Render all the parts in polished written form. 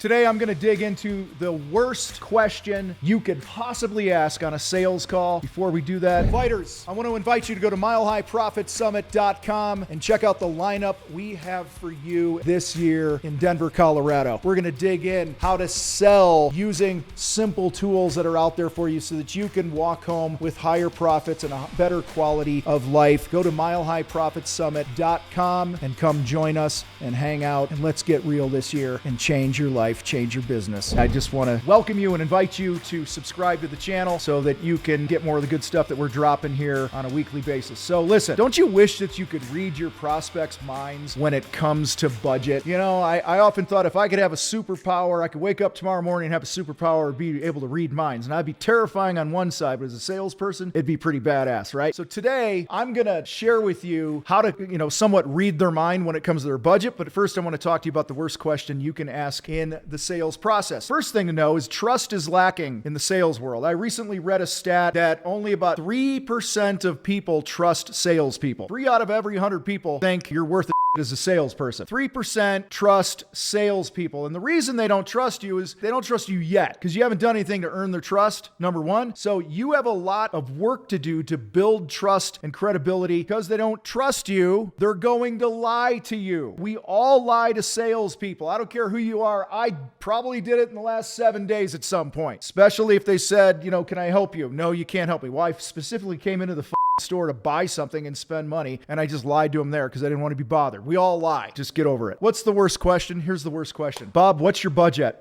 Today, I'm going to dig into the worst question you could possibly ask on a sales call. Before we do that, fighters, I want to invite you to go to milehighprofitsummit.com and check out the lineup we have for you this year in Denver, Colorado. We're going to dig in how to sell using simple tools that are out there for you so that you can walk home with higher profits and a better quality of life. Go to milehighprofitsummit.com and come join us and hang out, and let's get real this year and change your life. Change your business. I just want to welcome you and invite you to subscribe to the channel so that you can get more of the good stuff that we're dropping here on a weekly basis. So listen, don't you wish that you could read your prospects' minds when it comes to budget? You know, I often thought if I could have a superpower, I could wake up tomorrow morning and have a superpower, be able to read minds. And I'd be terrifying on one side, but as a salesperson, it'd be pretty badass, right? So today, I'm going to share with you how to, somewhat read their mind when it comes to their budget. But first, I want to talk to you about the worst question you can ask in the sales process. First thing to know is trust is lacking in the sales world. I recently read a stat that only about 3% of people trust salespeople. 3 out of every 100 people think you're worth as a salesperson. 3% trust salespeople. And the reason they don't trust you is they don't trust you yet because you haven't done anything to earn their trust, number one. So you have a lot of work to do to build trust and credibility. Because they don't trust you, they're going to lie to you. We all lie to salespeople. I don't care who you are. I probably did it in the last 7 days at some point, especially if they said, can I help you? No, you can't help me. Well, I specifically came into the store to buy something and spend money, and I just lied to him there because I didn't want to be bothered. We all lie. Just get over it. What's the worst question? Here's the worst question. Bob, what's your budget?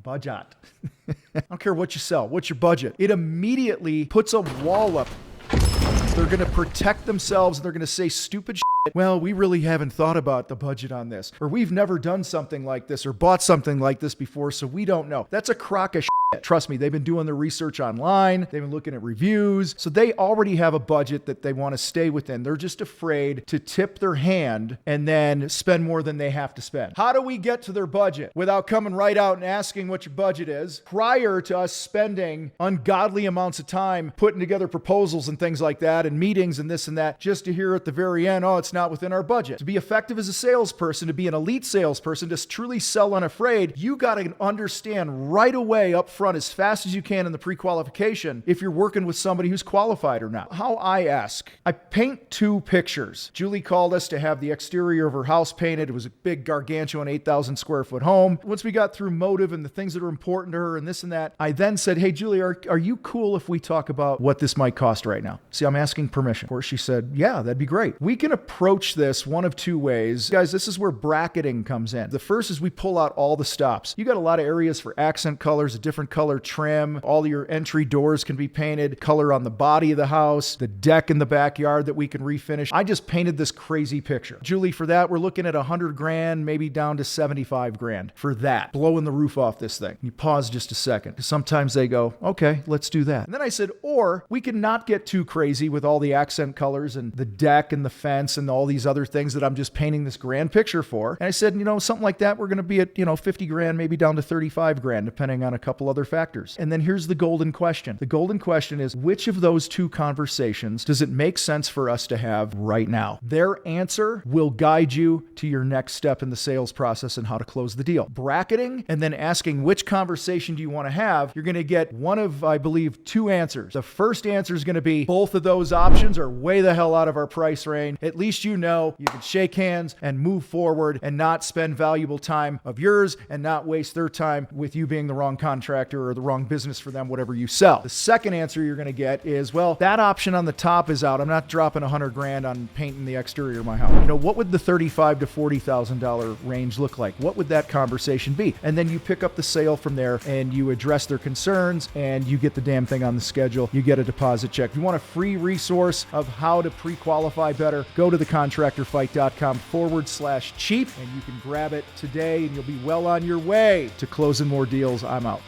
Budget. I don't care what you sell. What's your budget? It immediately puts a wall up. They're going to protect themselves. They're going to say stupid shit. Well, we really haven't thought about the budget on this, or we've never done something like this or bought something like this before, so we don't know. That's a crock of shit. Trust me, they've been doing their research online. They've been looking at reviews. So they already have a budget that they want to stay within. They're just afraid to tip their hand and then spend more than they have to spend. How do we get to their budget without coming right out and asking what your budget is prior to us spending ungodly amounts of time putting together proposals and things like that and meetings and this and that just to hear at the very end, oh, it's not within our budget. To be effective as a salesperson, to be an elite salesperson, to truly sell unafraid, you got to understand right away up front as fast as you can in the pre-qualification if you're working with somebody who's qualified or not. How I ask, I paint 2 pictures. Julie called us to have the exterior of her house painted. It was a big gargantuan 8,000 square foot home. Once we got through motive and the things that are important to her and this and that, I then said, hey, Julie, are you cool if we talk about what this might cost right now? See, I'm asking permission. Of course, she said, yeah, that'd be great. We can approach this one of 2 ways. Guys, this is where bracketing comes in. The first is we pull out all the stops. You got a lot of areas for accent colors, a different color trim. All your entry doors can be painted, color on the body of the house, the deck in the backyard that we can refinish. I just painted this crazy picture. Julie, for that, we're looking at $100,000, maybe down to $75,000 for that, blowing the roof off this thing. You pause just a second. Sometimes they go, okay, let's do that. And then I said, or we can not get too crazy with all the accent colors and the deck and the fence and all these other things that I'm just painting this grand picture for. And I said, something like that, we're going to be at, $50,000, maybe down to $35,000, depending on a couple other factors. And then here's the golden question. The golden question is, which of those 2 conversations does it make sense for us to have right now? Their answer will guide you to your next step in the sales process and how to close the deal. Bracketing and then asking which conversation do you want to have, you're going to get one of, I believe, 2 answers. The first answer is going to be both of those options are way the hell out of our price range. At least you can shake hands and move forward and not spend valuable time of yours and not waste their time with you being the wrong contractor or the wrong business for them, whatever you sell. The second answer you're going to get is, well, that option on the top is out. I'm not dropping $100,000 on painting the exterior of my house. What would the $35,000 to $40,000 range look like? What would that conversation be? And then you pick up the sale from there and you address their concerns and you get the damn thing on the schedule. You get a deposit check. If you want a free resource of how to pre-qualify better, go to thecontractorfight.com/cheap and you can grab it today and you'll be well on your way to closing more deals. I'm out.